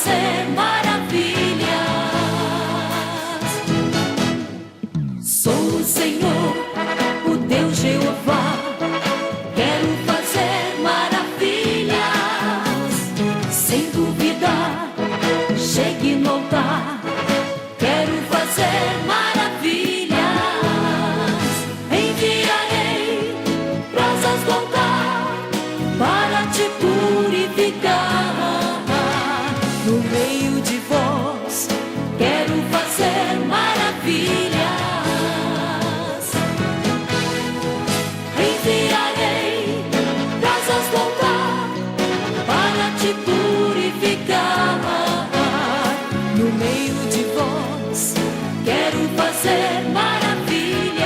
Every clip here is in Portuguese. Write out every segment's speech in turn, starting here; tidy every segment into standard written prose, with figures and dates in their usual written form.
fazer maravilhas. Sou o Senhor, o Deus Jeová. Quero fazer maravilhas. Sem duvidar, chegue no altar. Quero fazer maravilhas. Enviarei brasas do altar para te purificar. No meio de vós, quero fazer maravilhas. Enviarei brasas do altar para te purificar. No meio de vós, quero fazer maravilhas.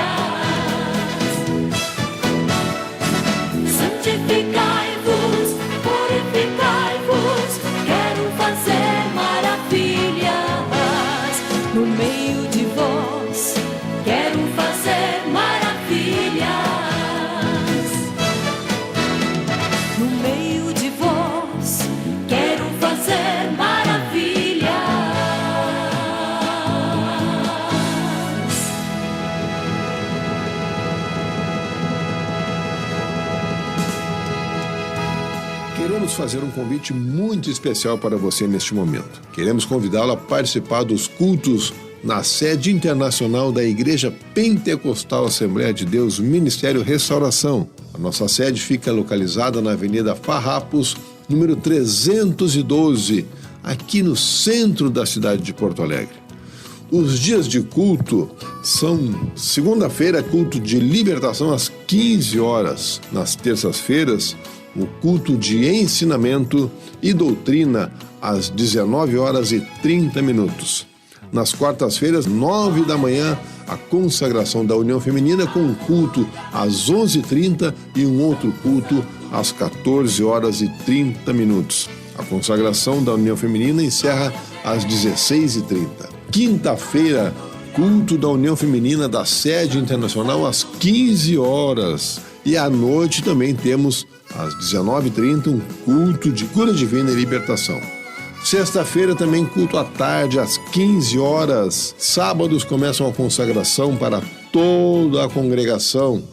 Santificai-vos, purificai-vos, quero fazer maravilhas. No meio de vós, quero fazer maravilhas. No meio de vós, quero fazer maravilhas. Queremos fazer um convite muito especial para você neste momento. Queremos convidá-lo a participar dos cultos na sede internacional da Igreja Pentecostal Assembleia de Deus Ministério Restauração. A nossa sede fica localizada na Avenida Farrapos, número 312, aqui no centro da cidade de Porto Alegre. Os dias de culto são segunda-feira, culto de libertação às 15 horas. Nas terças-feiras, o culto de ensinamento e doutrina às 19 horas e 30 minutos. Nas quartas-feiras, 9 da manhã, a consagração da União Feminina com um culto às 11h30 e um outro culto às 14 horas e 30 minutos. A consagração da União Feminina encerra às 16h30. Quinta-feira, culto da União Feminina da sede internacional às 15 horas. E à noite também temos, às 19h30, um culto de cura divina e libertação. Sexta-feira também culto à tarde, às 15 horas. Sábados começam a consagração para toda a congregação,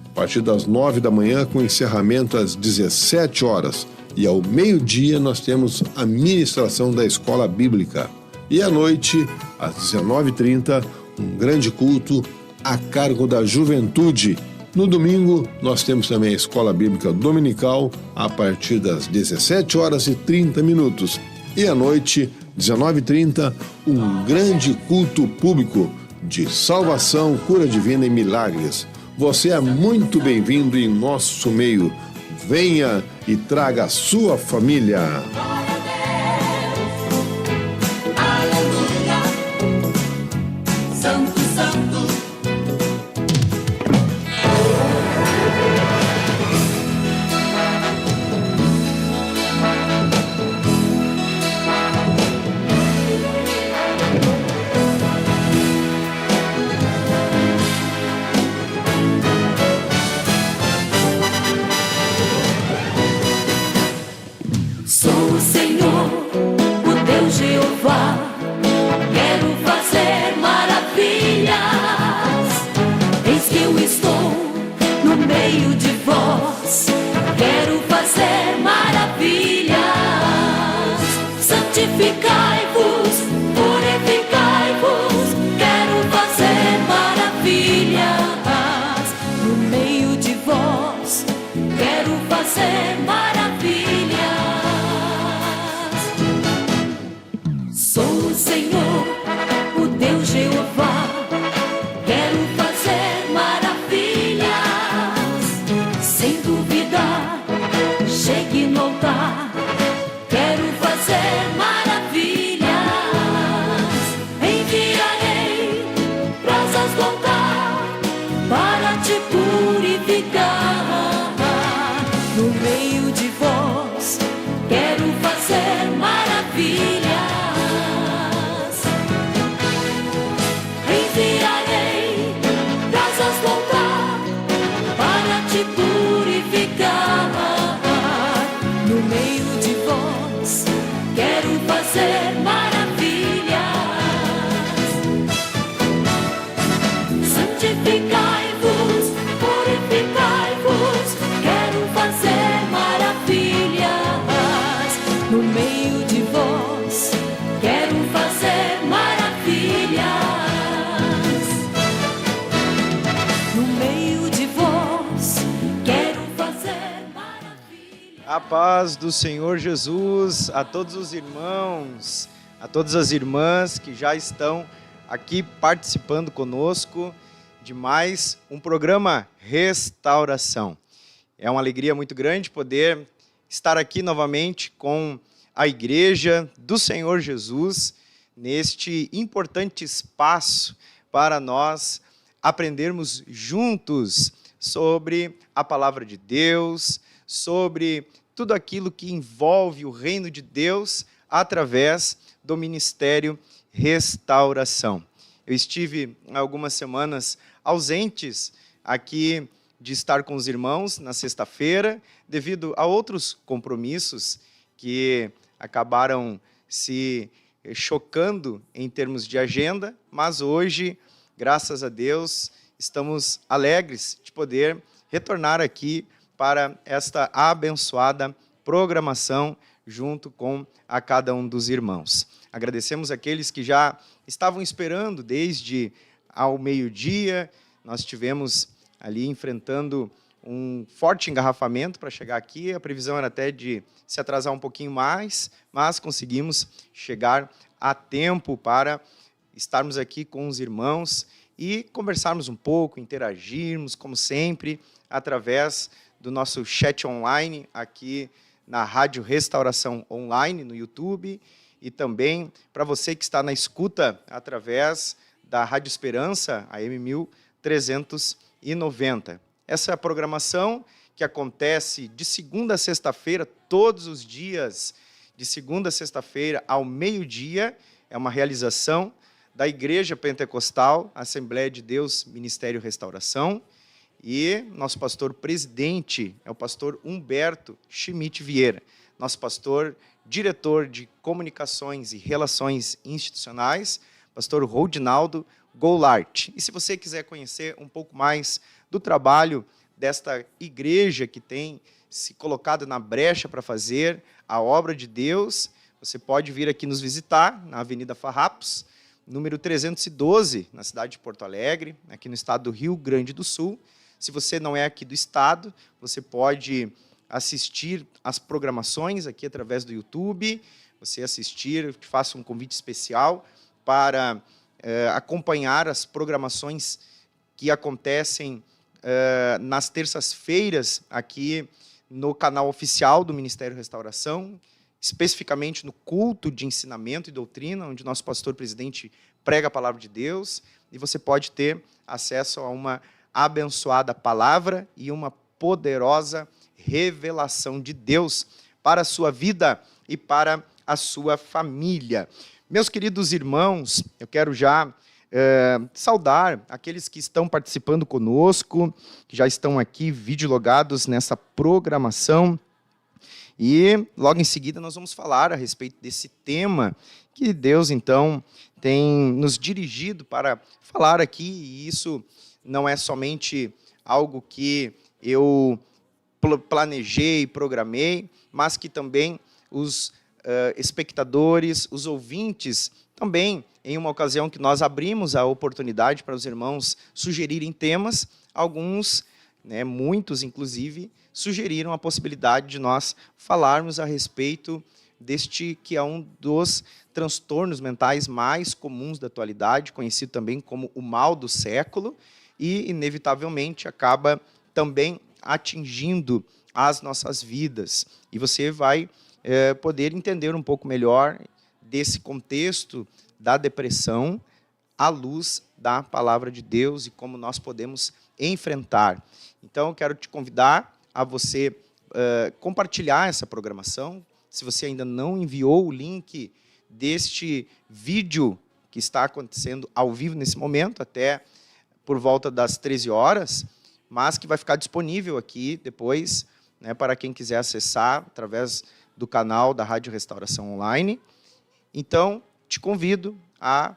a partir das 9 da manhã, com encerramento às 17 horas. E ao meio-dia nós temos a ministração da escola bíblica. E à noite, às 19h30, um grande culto a cargo da juventude. No domingo, nós temos também a escola bíblica dominical, a partir das 17 horas e 30 minutos. E à noite, 19h30, um grande culto público de salvação, cura divina e milagres. Você é muito bem-vindo em nosso meio. Venha e traga a sua família. Santo, Santo. Sou o Senhor, o Deus Jeová. Quero fazer maravilhas. Eis que eu estou no meio de vós. Quero fazer maravilhas. Santificai-vos, purificai-vos. Quero fazer maravilhas. No meio de vós, quero fazer maravilhas. Sou o Senhor, o Deus Jeová. Quero fazer maravilhas. Sem duvidar, chegue no altar. Quero fazer maravilhas. Enviarei brasas do altar para te purificar. No meio de vós, quero fazer maravilhas. Enviarei brasas do altar para te purificar. No meio de vós, quero fazer A paz do Senhor Jesus a todos os irmãos, a todas as irmãs que já estão aqui participando conosco de mais um programa Restauração. É uma alegria muito grande poder estar aqui novamente com a Igreja do Senhor Jesus neste importante espaço para nós aprendermos juntos sobre a Palavra de Deus, sobre tudo aquilo que envolve o reino de Deus através do Ministério Restauração. Eu estive há algumas semanas ausentes aqui de estar com os irmãos na sexta-feira, devido a outros compromissos que acabaram se chocando em termos de agenda, mas hoje, graças a Deus, estamos alegres de poder retornar aqui para esta abençoada programação junto com a cada um dos irmãos. Agradecemos aqueles que já estavam esperando desde ao meio-dia. Nós estivemos ali enfrentando um forte engarrafamento para chegar aqui. A previsão era até de se atrasar um pouquinho mais, mas conseguimos chegar a tempo para estarmos aqui com os irmãos e conversarmos um pouco, interagirmos, como sempre, através do nosso chat online aqui na Rádio Restauração Online, no YouTube, e também para você que está na escuta através da Rádio Esperança, AM 1390. Essa programação que acontece de segunda a sexta-feira, todos os dias, de segunda a sexta-feira ao meio-dia, é uma realização da Igreja Pentecostal, Assembleia de Deus, Ministério Restauração, e nosso pastor presidente é o pastor Humberto Schmidt Vieira, nosso pastor diretor de Comunicações e Relações Institucionais, pastor Rodinaldo Goulart. E se você quiser conhecer um pouco mais do trabalho desta igreja que tem se colocado na brecha para fazer a obra de Deus, você pode vir aqui nos visitar na Avenida Farrapos, número 312, na cidade de Porto Alegre, aqui no estado do Rio Grande do Sul. Se você não é aqui do estado, você pode assistir as programações aqui através do YouTube, você assistir, eu te faço um convite especial para acompanhar as programações que acontecem nas terças-feiras aqui no canal oficial do Ministério Restauração, especificamente no culto de ensinamento e doutrina, onde nosso pastor-presidente prega a palavra de Deus, e você pode ter acesso a uma abençoada palavra e uma poderosa revelação de Deus para a sua vida e para a sua família. Meus queridos irmãos, eu quero já saudar aqueles que estão participando conosco, que já estão aqui videologados nessa programação. E logo em seguida nós vamos falar a respeito desse tema que Deus, então, tem nos dirigido para falar aqui, e isso não é somente algo que eu planejei, programei, mas que também os espectadores, os ouvintes, também, em uma ocasião que nós abrimos a oportunidade para os irmãos sugerirem temas, alguns, muitos inclusive, sugeriram a possibilidade de nós falarmos a respeito deste que é um dos transtornos mentais mais comuns da atualidade, conhecido também como o mal do século, e, inevitavelmente, acaba também atingindo as nossas vidas. E você vai poder entender um pouco melhor desse contexto da depressão à luz da palavra de Deus e como nós podemos enfrentar. Então, eu quero te convidar a você compartilhar essa programação. Se você ainda não enviou o link deste vídeo que está acontecendo ao vivo nesse momento, até por volta das 13 horas, mas que vai ficar disponível aqui depois, para quem quiser acessar através do canal da Rádio Restauração Online. Então, te convido a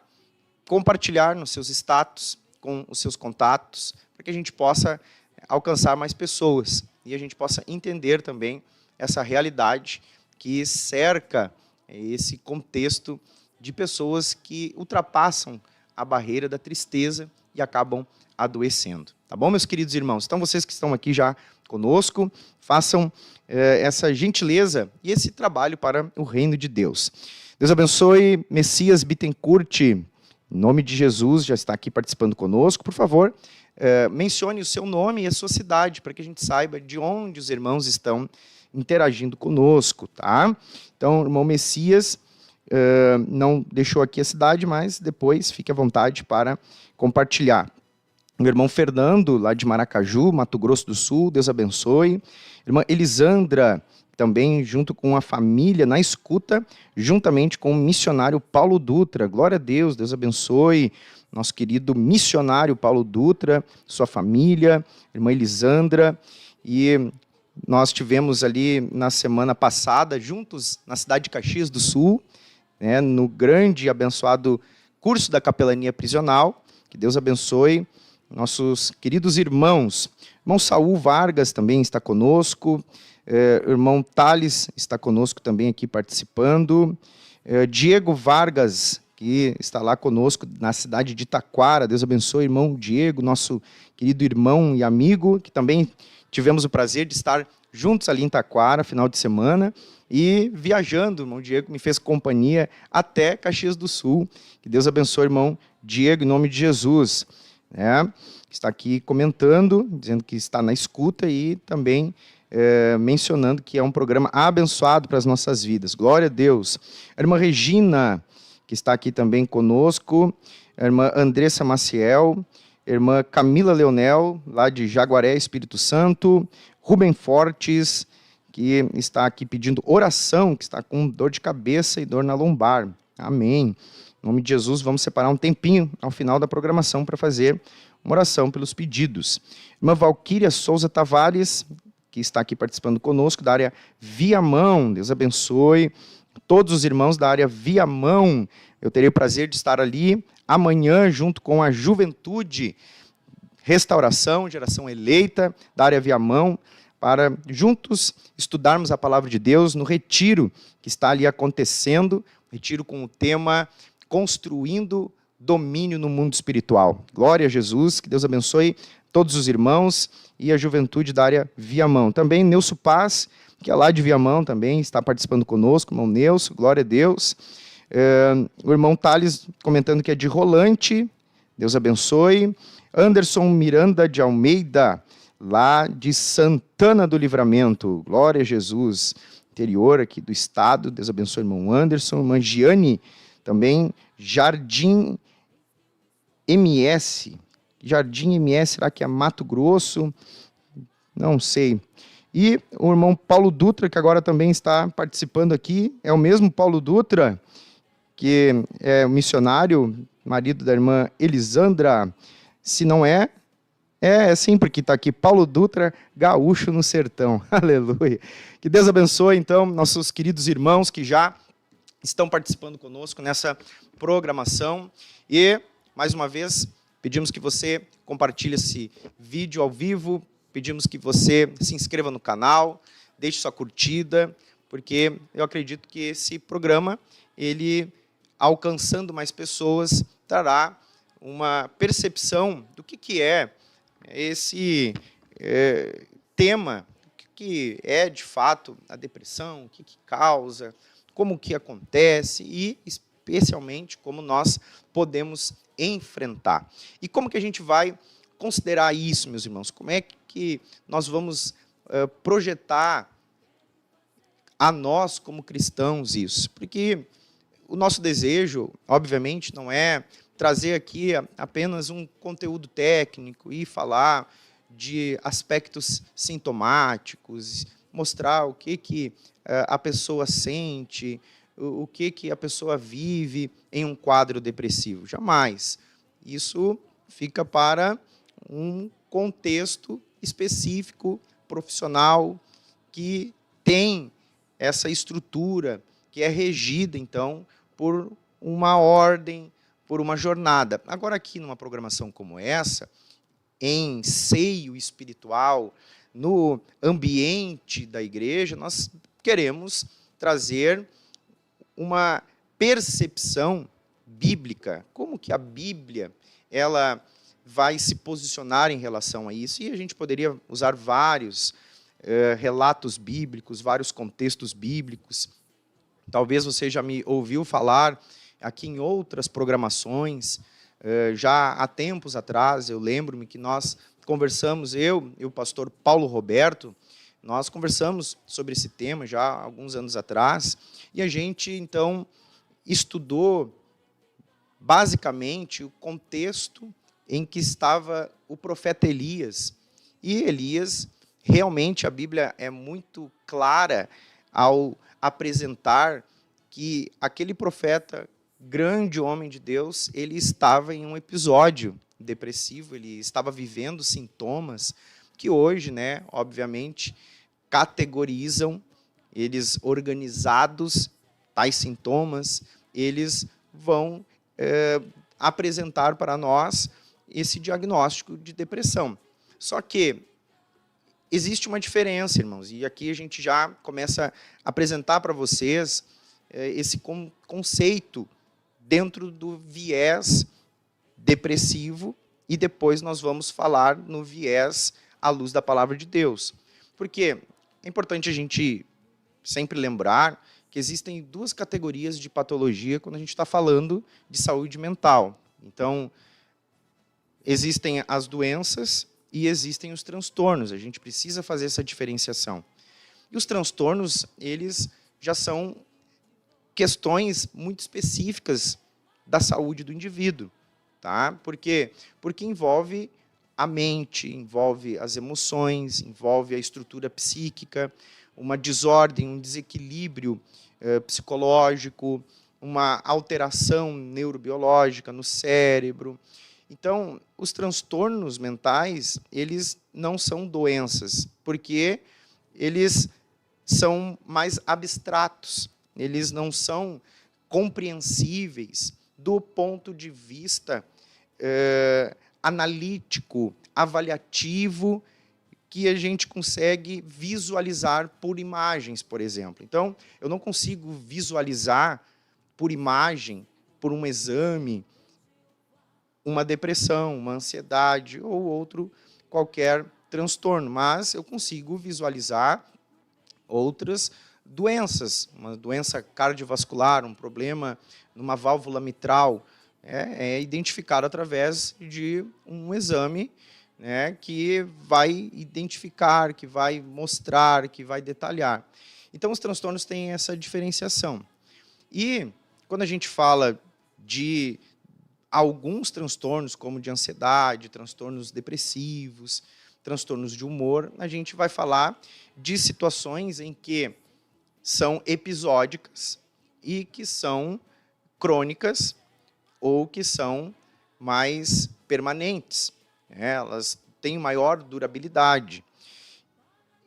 compartilhar nos seus status, com os seus contatos, para que a gente possa alcançar mais pessoas e a gente possa entender também essa realidade que cerca esse contexto de pessoas que ultrapassam a barreira da tristeza e acabam adoecendo. Tá bom, meus queridos irmãos? Então, vocês que estão aqui já conosco, façam essa gentileza e esse trabalho para o reino de Deus. Deus abençoe. Messias Bittencourt, em nome de Jesus, já está aqui participando conosco. Por favor, mencione o seu nome e a sua cidade, para que a gente saiba de onde os irmãos estão interagindo conosco, tá? Então, o irmão Messias não deixou aqui a cidade, mas depois fique à vontade para compartilhar. O irmão Fernando, lá de Maracaju, Mato Grosso do Sul, Deus abençoe. Irmã Elisandra, também junto com a família, na escuta, juntamente com o missionário Paulo Dutra. Glória a Deus, Deus abençoe. Nosso querido missionário Paulo Dutra, sua família, irmã Elisandra. E nós tivemos ali na semana passada, juntos, na cidade de Caxias do Sul, né, no grande e abençoado curso da capelania prisional. Que Deus abençoe nossos queridos irmãos. Irmão Saul Vargas também está conosco. Irmão Thales está conosco também aqui participando. Diego Vargas, que está lá conosco na cidade de Taquara. Deus abençoe, irmão Diego, nosso querido irmão e amigo, que também tivemos o prazer de estar juntos ali em Taquara, final de semana, e viajando. O irmão Diego me fez companhia até Caxias do Sul. Que Deus abençoe, irmão Diego, em nome de Jesus. Está aqui comentando, dizendo que está na escuta e também mencionando que é um programa abençoado para as nossas vidas. Glória a Deus. A irmã Regina, que está aqui também conosco, a irmã Andressa Maciel, a irmã Camila Leonel, lá de Jaguaré, Espírito Santo, Rubem Fortes, que está aqui pedindo oração, que está com dor de cabeça e dor na lombar. Amém. Em nome de Jesus, vamos separar um tempinho ao final da programação para fazer uma oração pelos pedidos. Irmã Valquíria Souza Tavares, que está aqui participando conosco, da área Viamão. Deus abençoe todos os irmãos da área Viamão. Eu terei o prazer de estar ali amanhã, junto com a Juventude Restauração, Geração Eleita, da área Viamão, para juntos estudarmos a palavra de Deus no retiro que está ali acontecendo, retiro com o tema Construindo Domínio no Mundo Espiritual. Glória a Jesus, que Deus abençoe todos os irmãos e a juventude da área Viamão. Também Neuso Paz, que é lá de Viamão também, está participando conosco, irmão Neuso, glória a Deus. O irmão Thales comentando que é de Rolante, Deus abençoe. Anderson Miranda de Almeida, lá de Santana do Livramento, glória a Jesus, interior aqui do estado, Deus abençoe, irmão Anderson. Irmã Giane, também Jardim MS, será que é Mato Grosso? Não sei. E o irmão Paulo Dutra, que agora também está participando aqui, é o mesmo Paulo Dutra, que é o missionário, marido da irmã Elisandra. Se não é sim, porque está aqui, Paulo Dutra, gaúcho no sertão. Aleluia. Que Deus abençoe, então, nossos queridos irmãos que já estão participando conosco nessa programação. E, mais uma vez, pedimos que você compartilhe esse vídeo ao vivo, pedimos que você se inscreva no canal, deixe sua curtida, porque eu acredito que esse programa, ele, alcançando mais pessoas, trará uma percepção do que é esse tema, o que é, de fato, a depressão, o que causa, como que acontece e, especialmente, como nós podemos enfrentar. E como que a gente vai considerar isso, meus irmãos? Como é que nós vamos projetar a nós, como cristãos, isso? Porque o nosso desejo, obviamente, não é trazer aqui apenas um conteúdo técnico e falar de aspectos sintomáticos, mostrar o que a pessoa sente, o que a pessoa vive em um quadro depressivo. Jamais. Isso fica para um contexto específico, profissional, que tem essa estrutura, que é regida, então, por uma ordem, por uma jornada. Agora, aqui, numa programação como essa, em seio espiritual, no ambiente da igreja, nós queremos trazer uma percepção bíblica. Como que a Bíblia ela vai se posicionar em relação a isso. E a gente poderia usar vários relatos bíblicos, vários contextos bíblicos. Talvez você já me ouviu falar aqui em outras programações, já há tempos atrás, eu lembro-me que nós conversamos, eu e o pastor Paulo Roberto, nós conversamos sobre esse tema já há alguns anos atrás, e a gente, então, estudou basicamente o contexto em que estava o profeta Elias. E Elias, realmente, a Bíblia é muito clara ao apresentar que aquele profeta, grande homem de Deus, ele estava em um episódio depressivo, ele estava vivendo sintomas que hoje, né, obviamente, categorizam, eles organizados, tais sintomas, eles vão apresentar para nós esse diagnóstico de depressão. Só que existe uma diferença, irmãos, e aqui a gente já começa a apresentar para vocês esse conceito dentro do viés depressivo, e depois nós vamos falar no viés à luz da palavra de Deus. Porque é importante a gente sempre lembrar que existem duas categorias de patologia quando a gente está falando de saúde mental. Então, existem as doenças e existem os transtornos. A gente precisa fazer essa diferenciação. E os transtornos, eles já são questões muito específicas da saúde do indivíduo, tá? Por quê? Porque envolve a mente, envolve as emoções, envolve a estrutura psíquica, uma desordem, um desequilíbrio psicológico, uma alteração neurobiológica no cérebro. Então, os transtornos mentais, eles não são doenças, porque eles são mais abstratos, eles não são compreensíveis do ponto de vista analítico, avaliativo, que a gente consegue visualizar por imagens, por exemplo. Então, eu não consigo visualizar por imagem, por um exame, uma depressão, uma ansiedade ou outro qualquer transtorno, mas eu consigo visualizar outras doenças, uma doença cardiovascular, um problema numa válvula mitral, é identificado através de um exame, né, que vai identificar, que vai mostrar, que vai detalhar. Então, os transtornos têm essa diferenciação. E, quando a gente fala de alguns transtornos, como de ansiedade, transtornos depressivos, transtornos de humor, a gente vai falar de situações em que são episódicas e que são crônicas ou que são mais permanentes. Elas têm maior durabilidade.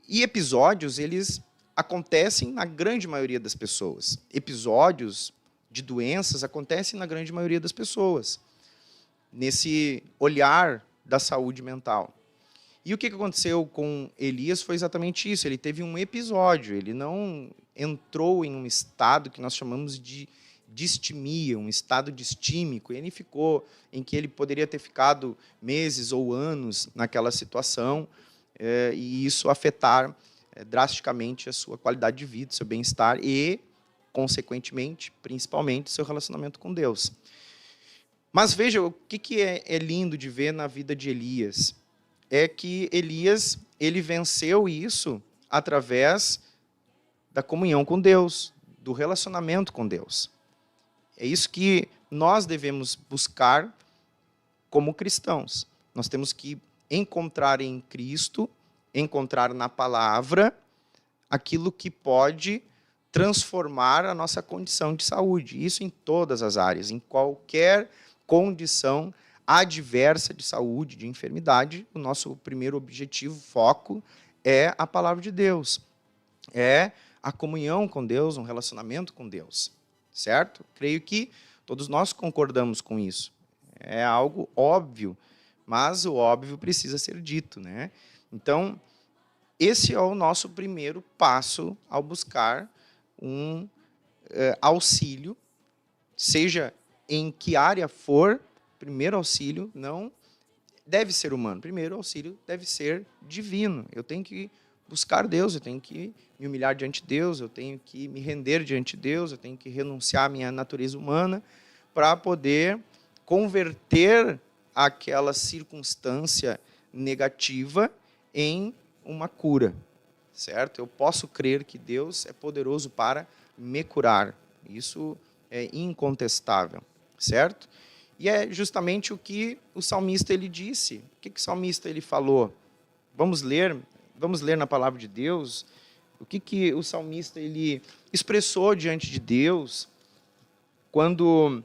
E episódios, eles acontecem na grande maioria das pessoas. Episódios de doenças acontecem na grande maioria das pessoas, nesse olhar da saúde mental. E o que aconteceu com Elias foi exatamente isso. Ele teve um episódio, ele não entrou em um estado que nós chamamos de distimia, um estado distímico, e ele ficou em que ele poderia ter ficado meses ou anos naquela situação, e isso afetar drasticamente a sua qualidade de vida, seu bem-estar e, consequentemente, principalmente, seu relacionamento com Deus. Mas veja, o que é lindo de ver na vida de Elias? É que Elias, ele venceu isso através da comunhão com Deus, do relacionamento com Deus. É isso que nós devemos buscar como cristãos. Nós temos que encontrar em Cristo, encontrar na palavra, aquilo que pode transformar a nossa condição de saúde. Isso em todas as áreas, em qualquer condição adversa de saúde, de enfermidade, o nosso primeiro objetivo, foco, é a palavra de Deus. É a comunhão com Deus, um relacionamento com Deus. Certo? Creio que todos nós concordamos com isso. É algo óbvio, mas o óbvio precisa ser dito, né? Então, esse é o nosso primeiro passo ao buscar um auxílio, seja em que área for, primeiro auxílio, não deve ser humano? Primeiro, o auxílio deve ser divino. Eu tenho que buscar Deus, eu tenho que me humilhar diante de Deus, eu tenho que me render diante de Deus, eu tenho que renunciar à minha natureza humana para poder converter aquela circunstância negativa em uma cura, certo? Eu posso crer que Deus é poderoso para me curar. Isso é incontestável, certo? E é justamente o que o salmista ele disse. O que o salmista ele falou? Vamos ler na palavra de Deus o que o salmista ele expressou diante de Deus quando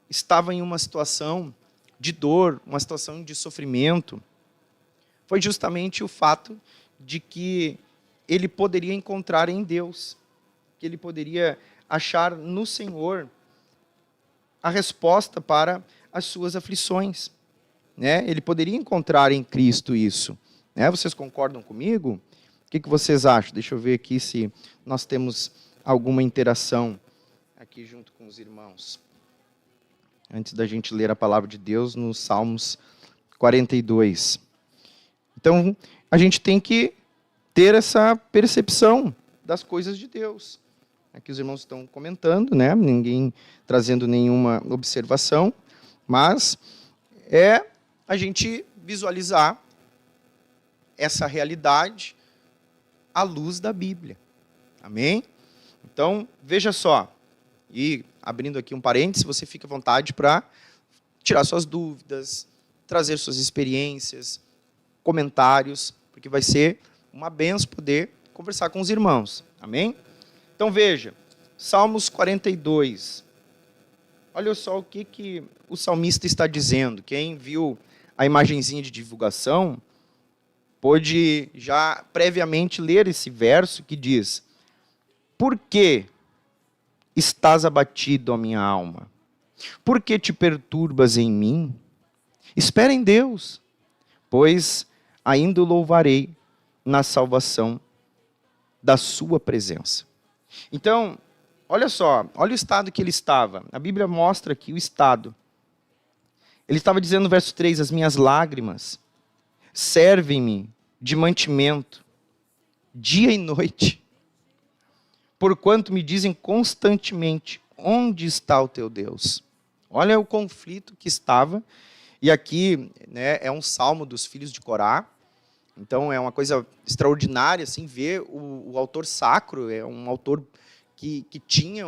estava em uma situação de dor, uma situação de sofrimento. Foi justamente o fato de que ele poderia encontrar em Deus, que ele poderia achar no Senhor a resposta para as suas aflições, né? Ele poderia encontrar em Cristo isso, né? Vocês concordam comigo? O que vocês acham? Deixa eu ver aqui se nós temos alguma interação aqui junto com os irmãos. Antes da gente ler a palavra de Deus nos Salmos 42. Então, a gente tem que ter essa percepção das coisas de Deus. Aqui os irmãos estão comentando, né? Ninguém trazendo nenhuma observação, mas é a gente visualizar essa realidade à luz da Bíblia. Amém? Então, veja só, e abrindo aqui um parênteses, você fica à vontade para tirar suas dúvidas, trazer suas experiências, comentários, porque vai ser uma bênção poder conversar com os irmãos. Amém? Então veja, Salmos 42. Olha só o que o salmista está dizendo. Quem viu a imagenzinha de divulgação pôde já previamente ler esse verso que diz: por que estás abatido, ó minha alma? Por que te perturbas em mim? Espera em Deus, pois ainda o louvarei na salvação da sua presença. Então, olha só, olha o estado que ele estava. A Bíblia mostra aqui o estado. Ele estava dizendo no verso 3, as minhas lágrimas servem-me de mantimento, dia e noite, porquanto me dizem constantemente, onde está o teu Deus? Olha o conflito que estava, e aqui, né, é um salmo dos filhos de Corá. Então é uma coisa extraordinária assim, ver o autor sacro, é um autor que tinha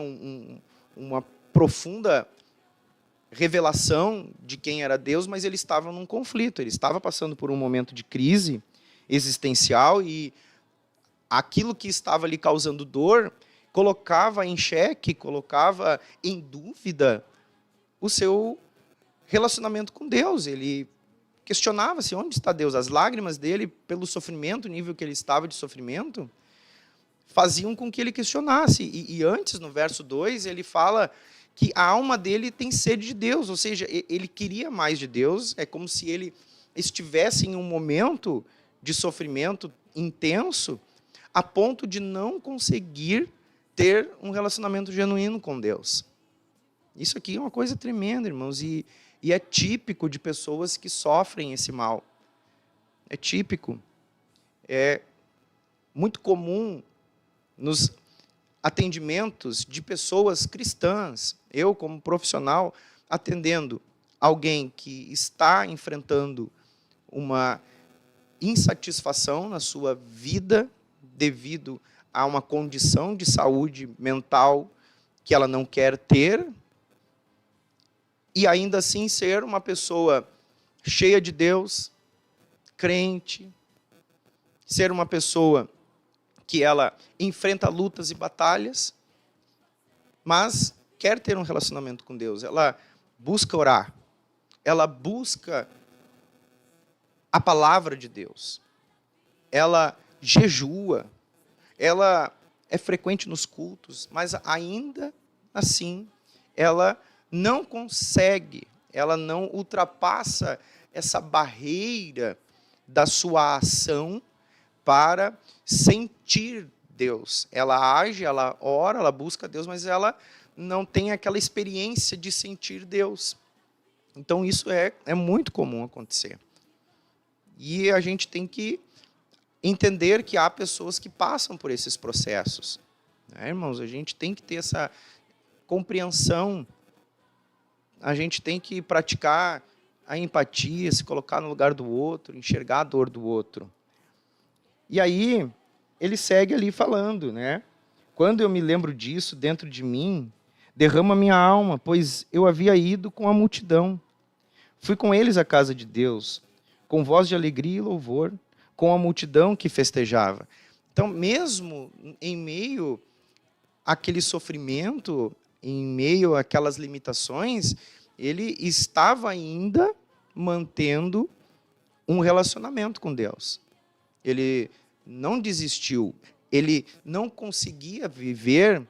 uma profunda revelação de quem era Deus, mas ele estava num conflito, ele estava passando por um momento de crise existencial e aquilo que estava lhe causando dor colocava em xeque, colocava em dúvida o seu relacionamento com Deus. Ele questionava-se onde está Deus. As lágrimas dele, pelo sofrimento, o nível que ele estava de sofrimento, faziam com que ele questionasse. E antes, no verso 2, ele fala que a alma dele tem sede de Deus, ou seja, ele queria mais de Deus, é como se ele estivesse em um momento de sofrimento intenso, a ponto de não conseguir ter um relacionamento genuíno com Deus. Isso aqui é uma coisa tremenda, irmãos, e é típico de pessoas que sofrem esse mal. É típico. É muito comum nos atendimentos de pessoas cristãs, eu como profissional, atendendo alguém que está enfrentando uma insatisfação na sua vida devido a uma condição de saúde mental que ela não quer ter, e ainda assim ser uma pessoa cheia de Deus, crente, ser uma pessoa que ela enfrenta lutas e batalhas, mas quer ter um relacionamento com Deus. Ela busca orar, ela busca a palavra de Deus, ela jejua, ela é frequente nos cultos, mas ainda assim ela não consegue, ela não ultrapassa essa barreira da sua ação para sentir Deus. Ela age, ela ora, ela busca Deus, mas ela não tem aquela experiência de sentir Deus. Então isso é muito comum acontecer. E a gente tem que entender que há pessoas que passam por esses processos. Né, irmãos? A gente tem que ter essa compreensão, a gente tem que praticar a empatia, se colocar no lugar do outro, enxergar a dor do outro. E aí, ele segue ali falando, né? Quando eu me lembro disso dentro de mim, derrama minha alma, pois eu havia ido com a multidão. Fui com eles à casa de Deus, com voz de alegria e louvor, com a multidão que festejava. Então, mesmo em meio àquele sofrimento, em meio àquelas limitações, ele estava ainda mantendo um relacionamento com Deus. Ele não desistiu, ele não conseguia viver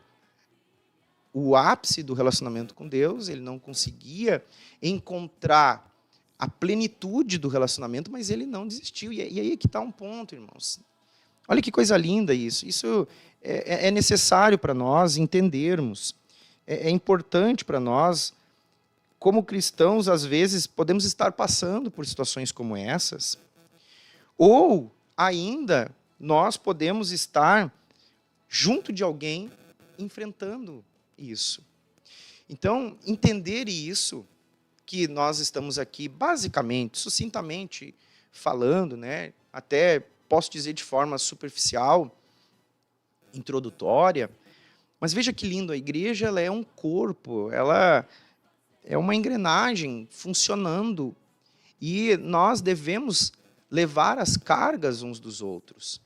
o ápice do relacionamento com Deus, ele não conseguia encontrar a plenitude do relacionamento, mas ele não desistiu. E aí que está um ponto, irmãos. Olha que coisa linda isso. Isso é necessário para nós entendermos. É importante para nós, como cristãos, às vezes, podemos estar passando por situações como essas, ou ainda nós podemos estar junto de alguém enfrentando isso. Então, entender isso, que nós estamos aqui basicamente, sucintamente falando, né, até posso dizer de forma superficial, introdutória, mas veja que lindo, a igreja ela é um corpo, ela é uma engrenagem funcionando e nós devemos levar as cargas uns dos outros.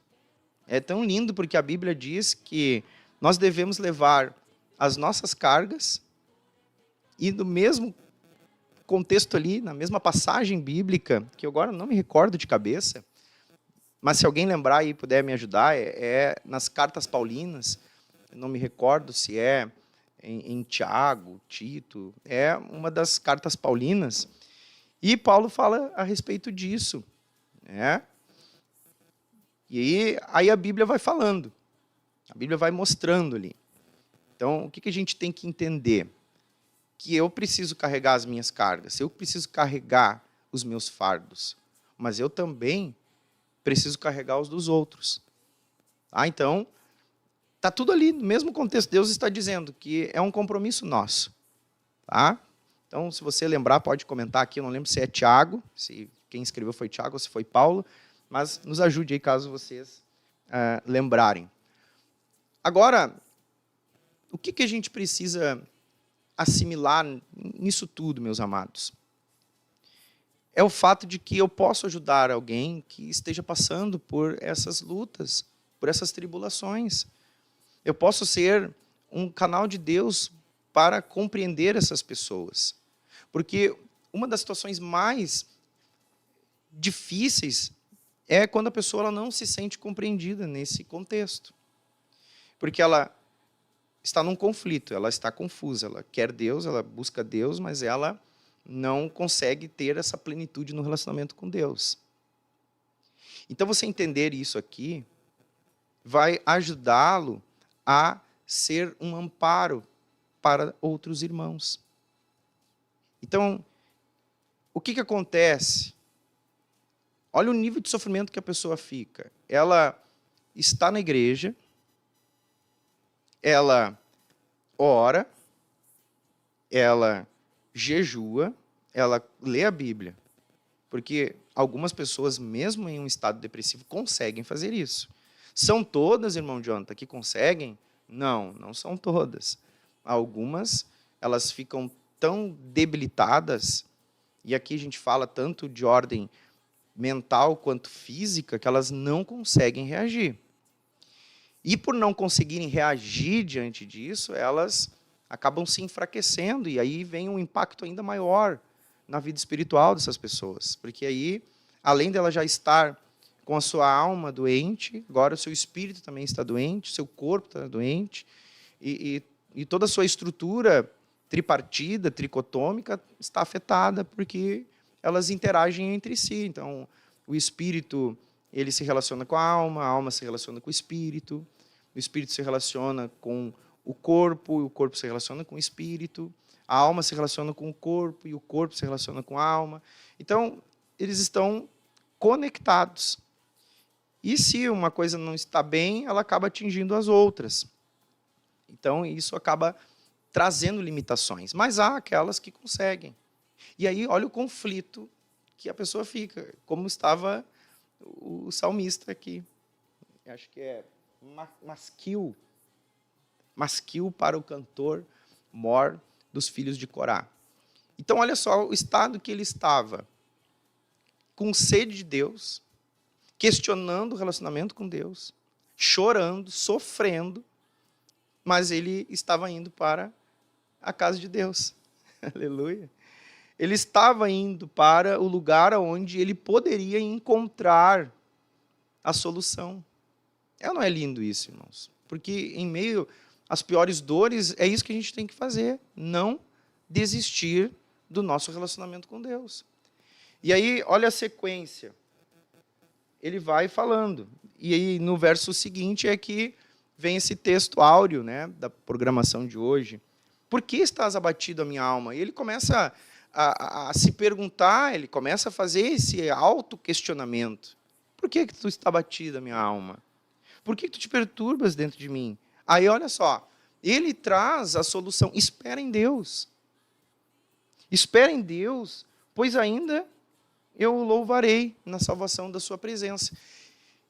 É tão lindo porque a Bíblia diz que nós devemos levar as nossas cargas e no mesmo contexto ali, na mesma passagem bíblica, que eu agora não me recordo de cabeça, mas se alguém lembrar e puder me ajudar, é nas cartas paulinas, eu não me recordo se é em Tiago, Tito, é uma das cartas paulinas, e Paulo fala a respeito disso. Né? E aí a Bíblia vai falando, a Bíblia vai mostrando ali. Então, o que a gente tem que entender? Que eu preciso carregar as minhas cargas, eu preciso carregar os meus fardos, mas eu também preciso carregar os dos outros. Então, está tudo ali, no mesmo contexto. Deus está dizendo que é um compromisso nosso. Tá? Então, se você lembrar, pode comentar aqui, eu não lembro se é Tiago, se quem escreveu foi Tiago ou se foi Paulo, mas nos ajude aí caso vocês lembrarem. Agora, o que a gente precisa assimilar nisso tudo, meus amados? É o fato de que eu posso ajudar alguém que esteja passando por essas lutas, por essas tribulações. Eu posso ser um canal de Deus para compreender essas pessoas. Porque uma das situações mais difíceis é quando a pessoa ela não se sente compreendida nesse contexto. Porque ela está num conflito, ela está confusa, ela quer Deus, ela busca Deus, mas ela não consegue ter essa plenitude no relacionamento com Deus. Então, você entender isso aqui vai ajudá-lo a ser um amparo para outros irmãos. Então, o que acontece? Olha o nível de sofrimento que a pessoa fica. Ela está na igreja, ela ora, ela jejua, ela lê a Bíblia. Porque algumas pessoas, mesmo em um estado depressivo, conseguem fazer isso. São todas, irmão Jonathan, que conseguem? Não, não são todas. Algumas, elas ficam tão debilitadas, e aqui a gente fala tanto de ordem mental quanto física, que elas não conseguem reagir. E por não conseguirem reagir diante disso, elas acabam se enfraquecendo, e aí vem um impacto ainda maior na vida espiritual dessas pessoas. Porque aí, além dela já estar com a sua alma doente, agora o seu espírito também está doente, o seu corpo está doente, e toda a sua estrutura tripartida, tricotômica, está afetada, porque elas interagem entre si. Então, o espírito ele se relaciona com a alma se relaciona com o espírito se relaciona com o corpo se relaciona com o espírito, a alma se relaciona com o corpo se relaciona com a alma. Então, eles estão conectados. E se uma coisa não está bem, ela acaba atingindo as outras. Então, isso acaba trazendo limitações. Mas há aquelas que conseguem. E aí, olha o conflito que a pessoa fica, como estava o salmista aqui. Acho que é masquil para o cantor mor dos filhos de Corá. Então, olha só o estado que ele estava. Com sede de Deus, questionando o relacionamento com Deus, chorando, sofrendo, mas ele estava indo para a casa de Deus. Aleluia. Ele estava indo para o lugar onde ele poderia encontrar a solução. Não é lindo isso, irmãos? Porque em meio às piores dores, é isso que a gente tem que fazer. Não desistir do nosso relacionamento com Deus. E aí, olha a sequência. Ele vai falando. E aí, no verso seguinte, é que vem esse texto áureo, né, da programação de hoje. Por que estás abatido, a minha alma? E ele começa a se perguntar, ele começa a fazer esse autoquestionamento. Por que tu está abatida, minha alma? Por que tu te perturbas dentro de mim? Aí, olha só, ele traz a solução. Espera em Deus. Espera em Deus, pois ainda eu o louvarei na salvação da sua presença.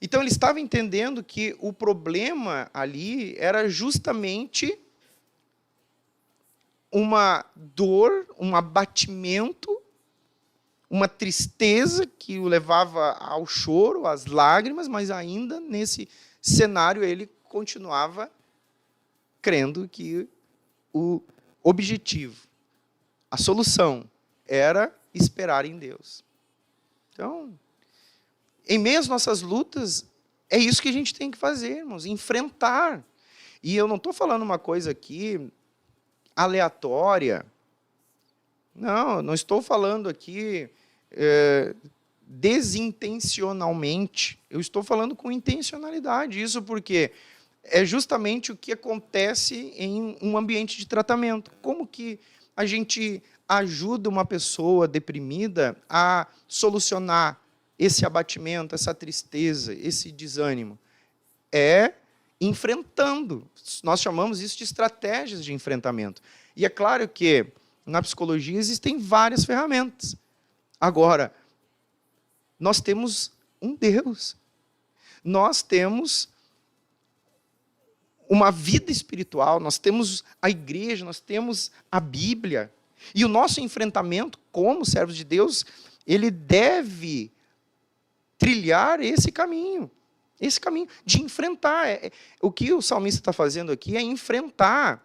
Então, ele estava entendendo que o problema ali era justamente uma dor, um abatimento, uma tristeza que o levava ao choro, às lágrimas, mas ainda nesse cenário ele continuava crendo que o objetivo, a solução, era esperar em Deus. Então, em meio às nossas lutas, é isso que a gente tem que fazer, irmãos, enfrentar. E eu não estou falando uma coisa aqui aleatória. Não estou falando aqui desintencionalmente. Eu estou falando com intencionalidade. Isso porque é justamente o que acontece em um ambiente de tratamento. Como que a gente ajuda uma pessoa deprimida a solucionar esse abatimento, essa tristeza, esse desânimo? É enfrentando. Nós chamamos isso de estratégias de enfrentamento. E é claro que na psicologia existem várias ferramentas. Agora, nós temos um Deus. Nós temos uma vida espiritual, nós temos a igreja, nós temos a Bíblia. E o nosso enfrentamento como servos de Deus, ele deve trilhar esse caminho de enfrentar. O que o salmista está fazendo aqui é enfrentar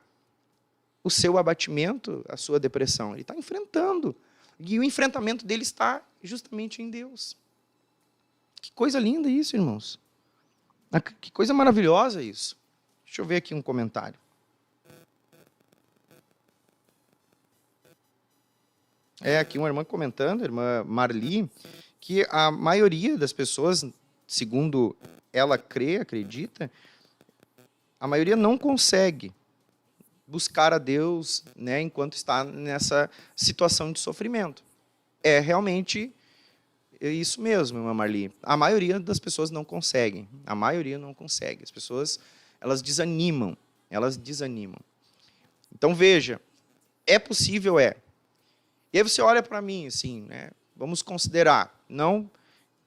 o seu abatimento, a sua depressão. Ele está enfrentando. E o enfrentamento dele está justamente em Deus. Que coisa linda isso, irmãos. Que coisa maravilhosa isso. Deixa eu ver aqui um comentário. Aqui uma irmã comentando, a irmã Marli, que a maioria das pessoas, segundo ela acredita, a maioria não consegue buscar a Deus, né, enquanto está nessa situação de sofrimento. É realmente isso mesmo, irmã Marli. A maioria das pessoas não conseguem. A maioria não consegue. As pessoas, elas desanimam. Então, veja, é possível, é. E aí você olha para mim, assim, né? Vamos considerar, não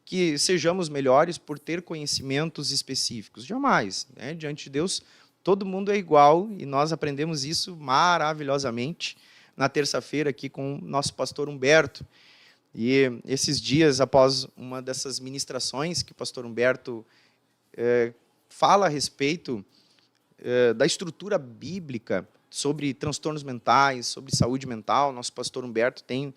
que sejamos melhores por ter conhecimentos específicos. Jamais. Né? Diante de Deus, todo mundo é igual, e nós aprendemos isso maravilhosamente na terça-feira aqui com o nosso pastor Humberto. E esses dias, após uma dessas ministrações que o pastor Humberto fala a respeito da estrutura bíblica sobre transtornos mentais, sobre saúde mental, nosso pastor Humberto tem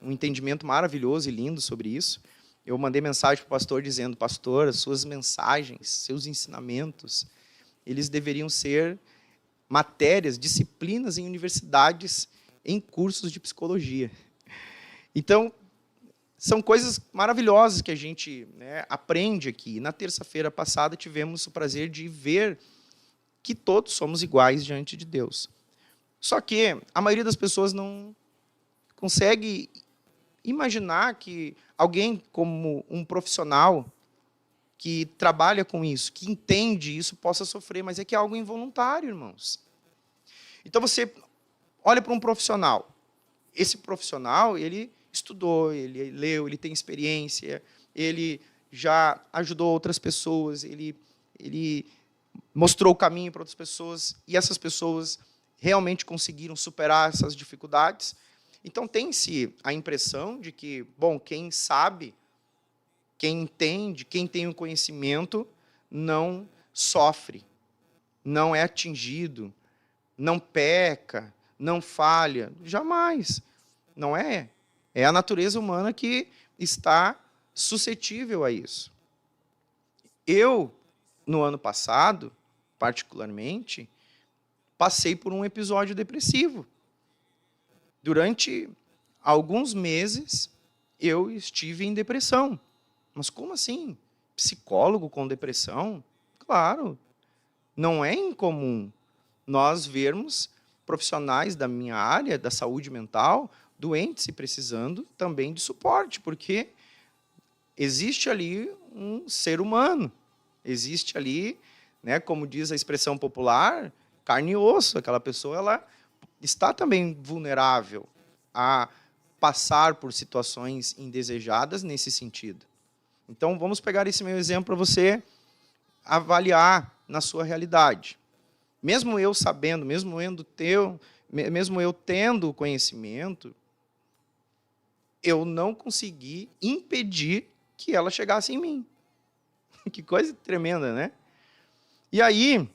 um entendimento maravilhoso e lindo sobre isso. Eu mandei mensagem para o pastor dizendo: pastor, as suas mensagens, seus ensinamentos, eles deveriam ser matérias, disciplinas em universidades, em cursos de psicologia. Então, são coisas maravilhosas que a gente, né, aprende aqui. Na terça-feira passada, tivemos o prazer de ver que todos somos iguais diante de Deus. Só que a maioria das pessoas não consegue imaginar que alguém como um profissional que trabalha com isso, que entende isso, possa sofrer, mas é que é algo involuntário, irmãos. Então você olha para um profissional. Esse profissional, ele estudou, ele leu, ele tem experiência, ele já ajudou outras pessoas, ele mostrou o caminho para outras pessoas, e essas pessoas realmente conseguiram superar essas dificuldades. Então, tem-se a impressão de que, bom, quem sabe, quem entende, quem tem o conhecimento, não sofre, não é atingido, não peca, não falha. Jamais. Não é. É a natureza humana que está suscetível a isso. Eu, no ano passado, particularmente, passei por um episódio depressivo. Durante alguns meses, eu estive em depressão. Mas como assim? Psicólogo com depressão? Claro, não é incomum nós vermos profissionais da minha área, da saúde mental, doentes e precisando também de suporte, porque existe ali um ser humano, existe ali, né, como diz a expressão popular, carne e osso. Aquela pessoa, ela está também vulnerável a passar por situações indesejadas nesse sentido. Então, vamos pegar esse meu exemplo para você avaliar na sua realidade. Mesmo eu sabendo, mesmo eu tendo conhecimento, eu não consegui impedir que ela chegasse em mim. Que coisa tremenda, né? E aí,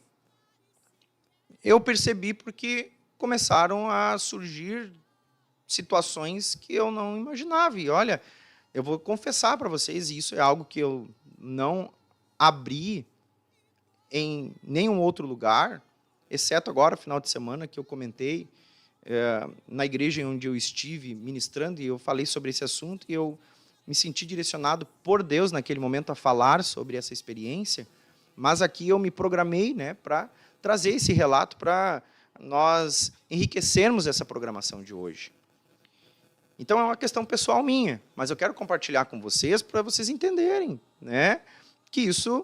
eu percebi porque começaram a surgir situações que eu não imaginava. E olha, eu vou confessar para vocês, e isso é algo que eu não abri em nenhum outro lugar, exceto agora, final de semana, que eu comentei na igreja onde eu estive ministrando, e eu falei sobre esse assunto, e eu me senti direcionado por Deus naquele momento a falar sobre essa experiência, mas aqui eu me programei, né, para trazer esse relato para nós enriquecermos essa programação de hoje. Então, é uma questão pessoal minha, mas eu quero compartilhar com vocês para vocês entenderem, né, que isso